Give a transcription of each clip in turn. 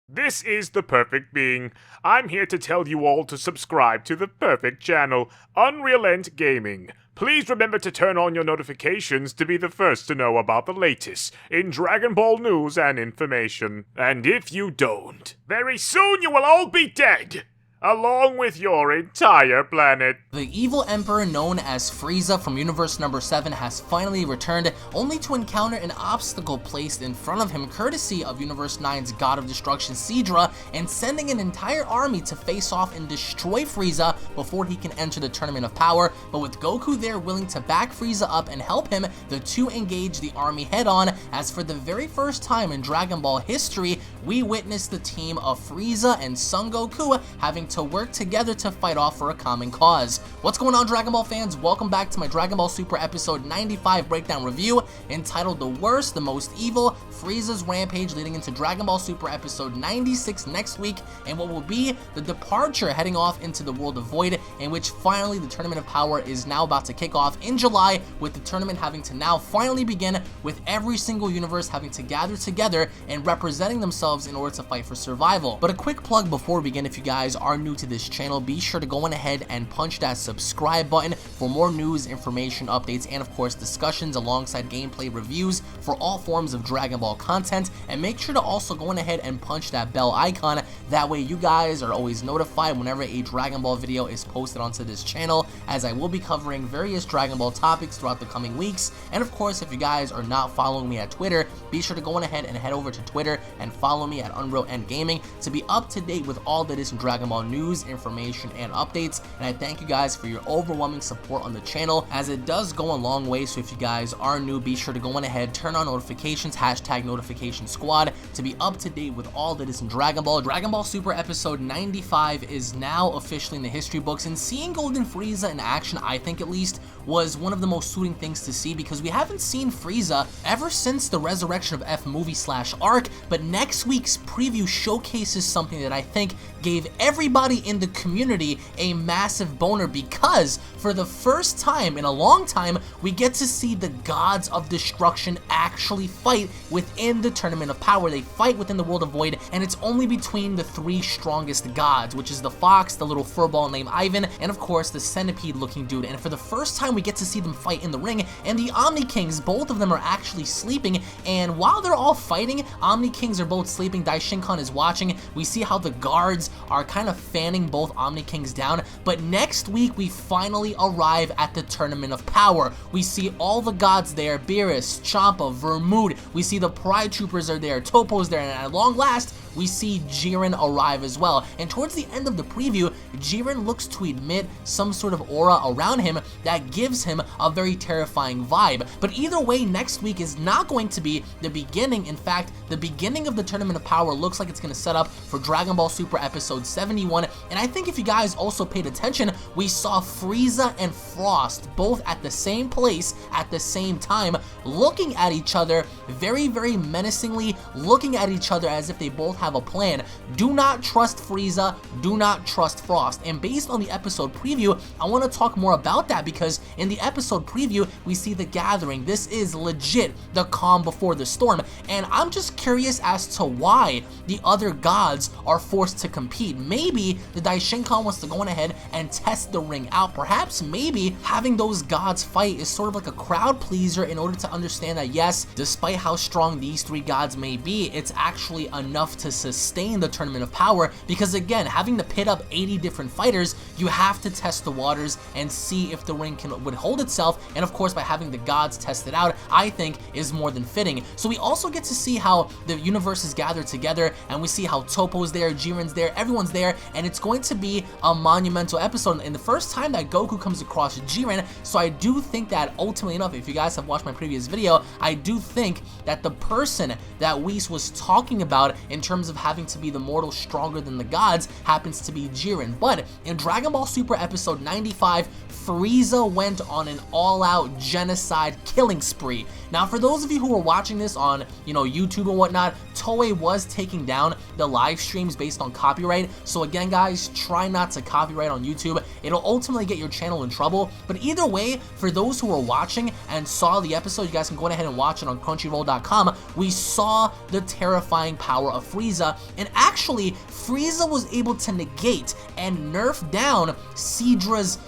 This is the Perfect Being. I'm here to tell you all to subscribe to the perfect channel, UnrealEntGaming. Please remember to turn on your notifications to be the first to know about the latest in Dragon Ball news and information. And if you don't, very soon you will all be dead, along with your entire planet. The evil emperor known as Frieza from Universe number 7 has finally returned, only to encounter an obstacle placed in front of him courtesy of Universe 9's God of Destruction Sidra, and sending an entire army to face off and destroy Frieza before he can enter the Tournament of Power. But with Goku there willing to back Frieza up and help him, the two engage the army head on, as for the very first time in Dragon Ball history, we witness the team of Frieza and Son Goku having to work together to fight off for a common cause. What's going on, Dragon Ball fans? Welcome back to my Dragon Ball Super episode 95 breakdown review entitled The Worst, the Most Evil, Frieza's Rampage, leading into Dragon Ball Super episode 96 next week, and what will be the departure heading off into the World of Void, in which finally the Tournament of Power is now about to kick off in July, with the tournament having to now finally begin, with every single universe having to gather together and representing themselves in order to fight for survival. But a quick plug before we begin: if you guys are new to this channel, be sure to go on ahead and punch that subscribe button for more news, information, updates, and of course discussions alongside gameplay reviews for all forms of Dragon Ball content. And make sure to also go on ahead and punch that bell icon, that way you guys are always notified whenever a Dragon Ball video is posted onto this channel, as I will be covering various Dragon Ball topics throughout the coming weeks. And of course, if you guys are not following me at Twitter, be sure to go on ahead and head over to Twitter and follow me at UnrealEntGaming to be up to date with all that is in Dragon Ball news, information, and updates. And I thank you guys for your overwhelming support on the channel, as it does go a long way. So if you guys are new, be sure to go on ahead, turn on notifications, hashtag notification squad, to be up to date with all that is in Dragon Ball. Dragon Ball Super episode 95 is now officially in the history books, and seeing Golden Frieza in action, I think at least, was one of the most suiting things to see, because we haven't seen Frieza ever since the Resurrection of F movie / arc. But next week's preview showcases something that I think gave everybody in the community a massive boner, because for the first time in a long time, we get to see the gods of destruction actually fight within the Tournament of Power. They fight within the World of Void, and it's only between the three strongest gods, which is the fox, the little furball named Ivan, and of course the centipede looking dude. And for the first time, we get to see them fight in the ring, and the Omni Kings, both of them are actually sleeping. And while they're all fighting, Omni Kings are both sleeping, Daishinkan is watching. We see how the guards are kind of fanning both Omni Kings down. But next week, we finally arrive at the Tournament of Power. We see all the gods there: Beerus, Champa, Vermouth. We see the Pride Troopers are there, Topo's there, and at long last, we see Jiren arrive as well. And towards the end of the preview, Jiren looks to emit some sort of aura around him that gives him a very terrifying vibe. But either way, next week is not going to be the beginning. In fact, the beginning of the Tournament of Power looks like it's going to set up for Dragon Ball Super episode 71. And I think if you guys also paid attention, we saw Frieza and Frost both at the same place at the same time, looking at each other very, very menacingly, looking at each other as if they both have a plan. Do not trust Frieza, do not trust Frost. And based on the episode preview, I want to talk more about that, because in the episode preview, we see the gathering. This is legit the calm before the storm, and I'm just curious as to why the other gods are forced to compete. Maybe the Daishinkan wants to go on ahead and test the ring out. Perhaps maybe having those gods fight is sort of like a crowd pleaser, in order to understand that yes, despite how strong these three gods may be, it's actually enough to sustain the Tournament of Power. Because again, having to pit up 80 different fighters, you have to test the waters and see if the ring would hold itself. And of course, by having the gods test it out, I think is more than fitting. So we also get to see how the universes gather together, and we see how Topo's there, Jiren's there, everyone's there, and it's going to be a monumental episode, and the first time that Goku comes across Jiren. So I do think that ultimately enough, if you guys have watched my previous video, I do think that the person that Whis was talking about in terms of having to be the mortal stronger than the gods happens to be Jiren. But in Dragon Ball Super episode 95, Frieza went on an all-out genocide killing spree. Now, for those of you who are watching this on, YouTube and whatnot, Toei was taking down the live streams based on copyright. So again, guys, try not to copyright on YouTube. It'll ultimately get your channel in trouble. But either way, for those who are watching and saw the episode, you guys can go ahead and watch it on Crunchyroll.com. We saw the terrifying power of Frieza. Frieza, and actually Frieza was able to negate and nerf down Sidra's,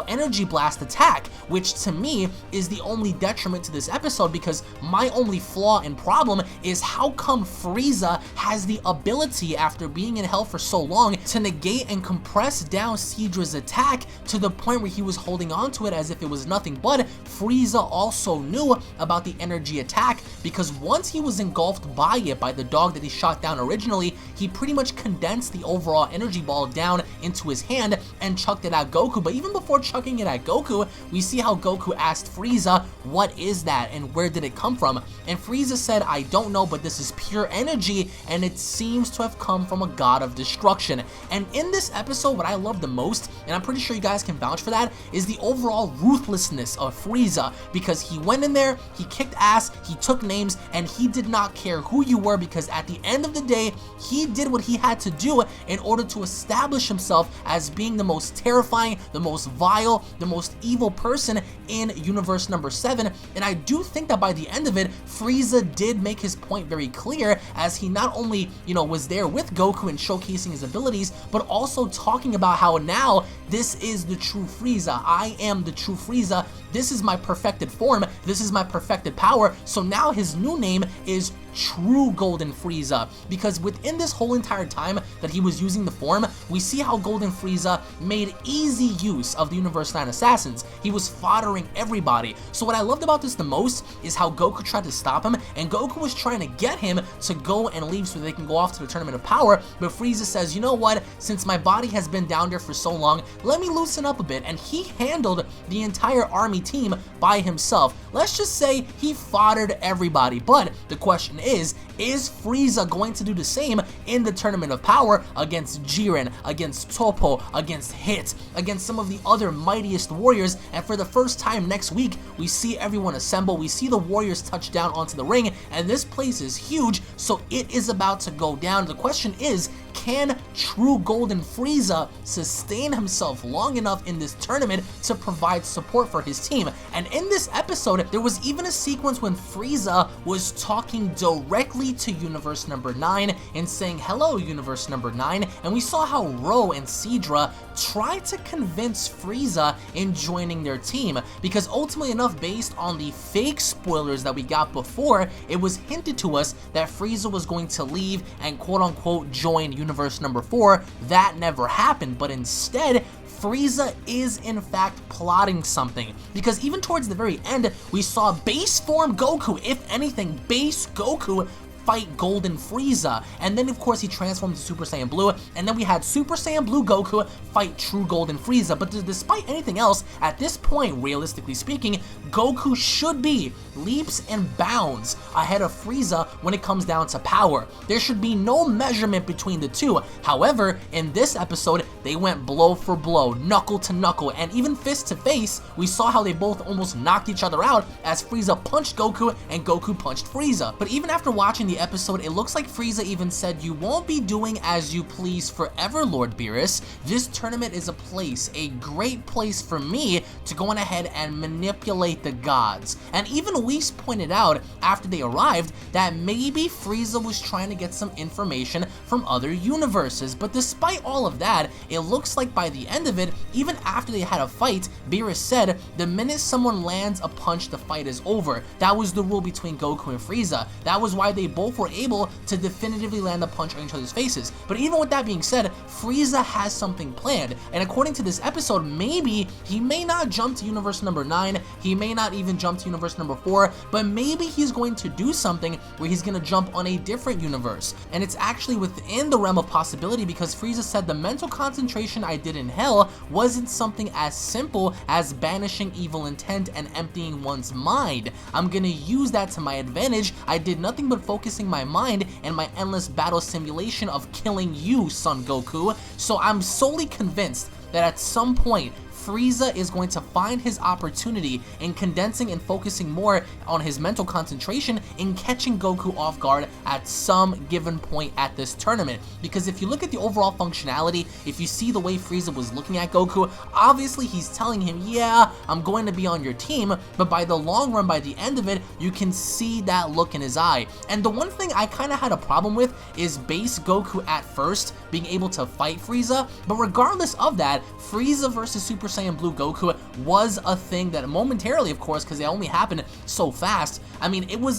energy blast attack, which to me is the only detriment to this episode, because my only flaw and problem is how come Frieza has the ability, after being in hell for so long, to negate and compress down Sidra's attack to the point where he was holding on to it as if it was nothing. But Frieza also knew about the energy attack, because once he was engulfed by it, by the dog that he shot down originally, he pretty much condensed the overall energy ball down into his hand and chucked it at Goku. But even before chucking it at Goku, we see how Goku asked Frieza, what is that and where did it come from? And Frieza said, I don't know, but this is pure energy and it seems to have come from a god of destruction. And in this episode, what I love the most, and I'm pretty sure you guys can vouch for that, is the overall ruthlessness of Frieza, because he went in there, he kicked ass, he took names, and he did not care who you were, because at the end of the day, he did what he had to do in order to establish himself as being the most terrifying, the most vile, the most evil person in universe number 7. And I do think that by the end of it, Frieza did make his point very clear, as he not only, was there with Goku and showcasing his abilities, but also talking about how now this is the true Frieza. I am the true Frieza. This is my perfected form. This is my perfected power. So now his new name is True Golden Frieza, because within this whole entire time that he was using the form, we see how Golden Frieza made easy use of the Universe 9 assassins. He was foddering everybody. So what I loved about this the most is how Goku tried to stop him, and Goku was trying to get him to go and leave so they can go off to the Tournament of Power, but Frieza says, you know what, since my body has been down there for so long, let me loosen up a bit, and he handled the entire army team by himself. Let's just say he foddered everybody, but the question is Frieza going to do the same in the Tournament of Power against Jiren, against Toppo, against Hit, against some of the other mightiest warriors? And for the first time next week, we see everyone assemble, we see the warriors touch down onto the ring, and this place is huge, so it is about to go down. The question is, can True Golden Frieza sustain himself long enough in this tournament to provide support for his team? And in this episode, there was even a sequence when Frieza was talking directly to Universe number 9 and saying, hello, Universe number 9, and we saw how Ro and Sidra tried to convince Frieza in joining their team, because ultimately enough, based on the fake spoilers that we got before, it was hinted to us that Frieza was going to leave and quote-unquote join Universe number 4. That never happened, but instead, Frieza is in fact plotting something, because even towards the very end, we saw base form Goku, if anything, base Goku fight Golden Frieza, and then of course he transformed to Super Saiyan Blue, and then we had Super Saiyan Blue Goku fight True Golden Frieza. But despite anything else, at this point, realistically speaking, Goku should be leaps and bounds ahead of Frieza when it comes down to power. There should be no measurement between the two. However, in this episode, they went blow for blow, knuckle to knuckle, and even fist to face. We saw how they both almost knocked each other out as Frieza punched Goku and Goku punched Frieza. But even after watching the episode, it looks like Frieza even said, you won't be doing as you please forever, Lord Beerus. This tournament is a place, a great place for me to go on ahead and manipulate the gods. And even Whis pointed out after they arrived that maybe Frieza was trying to get some information from other universes. But despite all of that, it looks like by the end of it, even after they had a fight, Beerus said the minute someone lands a punch, the fight is over. That was the rule between Goku and Frieza. That was why they both were able to definitively land a punch on each other's faces. But even with that being said, Frieza has something planned, and according to this episode, maybe he may not jump to Universe number 9, he may not even jump to Universe number 4, but maybe he's going to do something where he's going to jump on a different universe. And it's actually within the realm of possibility, because Frieza said the mental concentration I did in hell wasn't something as simple as banishing evil intent and emptying one's mind. I'm gonna use that to my advantage. I did nothing but focusing my mind and my endless battle simulation of killing you, Son Goku. So I'm solely convinced that at some point, Frieza is going to find his opportunity in condensing and focusing more on his mental concentration in catching Goku off guard at some given point at this tournament. Because if you look at the overall functionality, if you see the way Frieza was looking at Goku, obviously he's telling him, yeah, I'm going to be on your team, but by the long run, by the end of it, you can see that look in his eye. And the one thing I kind of had a problem with is base Goku at first being able to fight Frieza, but regardless of that, Frieza versus Super Saiyan Blue Goku was a thing that momentarily, of course, because it only happened so fast, I mean, it was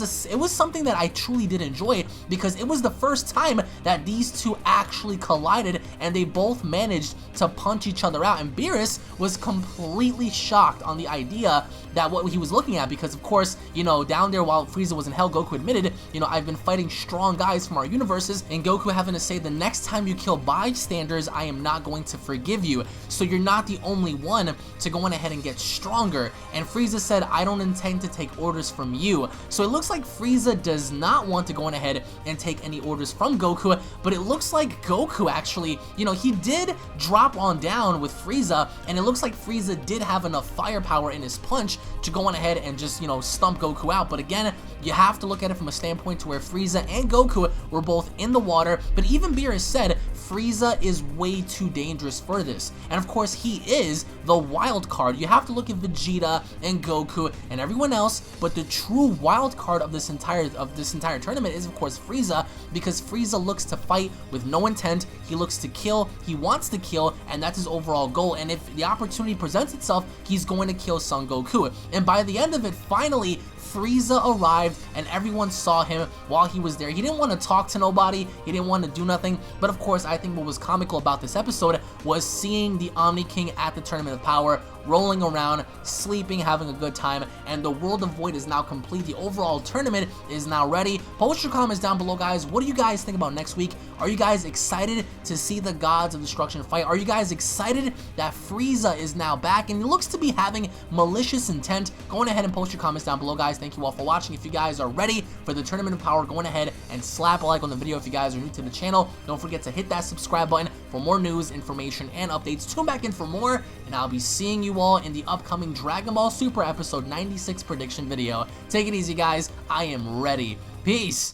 something that I truly did enjoy, because it was the first time that these two actually collided and they both managed to punch each other out, and Beerus was completely shocked on the idea that what he was looking at, because of course, you know, down there while Frieza was in hell, Goku admitted, you know, I've been fighting strong guys from our universes, and Goku having to say, the next time you kill bystanders, I am not going to forgive you, so you're not the only one to go on ahead and get stronger. And Frieza said, I don't intend to take orders from you. So it looks like Frieza does not want to go on ahead and take any orders from Goku, but it looks like Goku actually, you know, he did drop on down with Frieza, and it looks like Frieza did have enough firepower in his punch to go on ahead and just, you know, stump Goku out. But again, you have to look at it from a standpoint to where Frieza and Goku were both in the water, but even Beerus said Frieza is way too dangerous for this. And of course, he is the wild card. You have to look at Vegeta and Goku and everyone else, but the true wild card of this entire tournament is of course Frieza, because Frieza looks to fight with no intent. He looks to kill, he wants to kill, and that's his overall goal. And if the opportunity presents itself, he's going to kill Son Goku. And by the end of it, finally, Frieza arrived and everyone saw him while he was there. He didn't want to talk to nobody, he didn't want to do nothing, but of course I think what was comical about this episode was seeing the Omni King at the Tournament of Power, rolling around, sleeping, having a good time, and the World of Void is now complete. The overall tournament is now ready. Post your comments down below, guys. What do you guys think about next week? Are you guys excited to see the Gods of Destruction fight? Are you guys excited that Frieza is now back and he looks to be having malicious intent? Go on ahead and post your comments down below, guys. Thank you all for watching. If you guys are ready for the Tournament of Power, go on ahead and slap a like on the video. If you guys are new to the channel, don't forget to hit that subscribe button for more news, information, and updates. Tune back in for more, and I'll be seeing you all in the upcoming Dragon Ball Super episode 96 prediction video. Take it easy, guys. I am ready. Peace.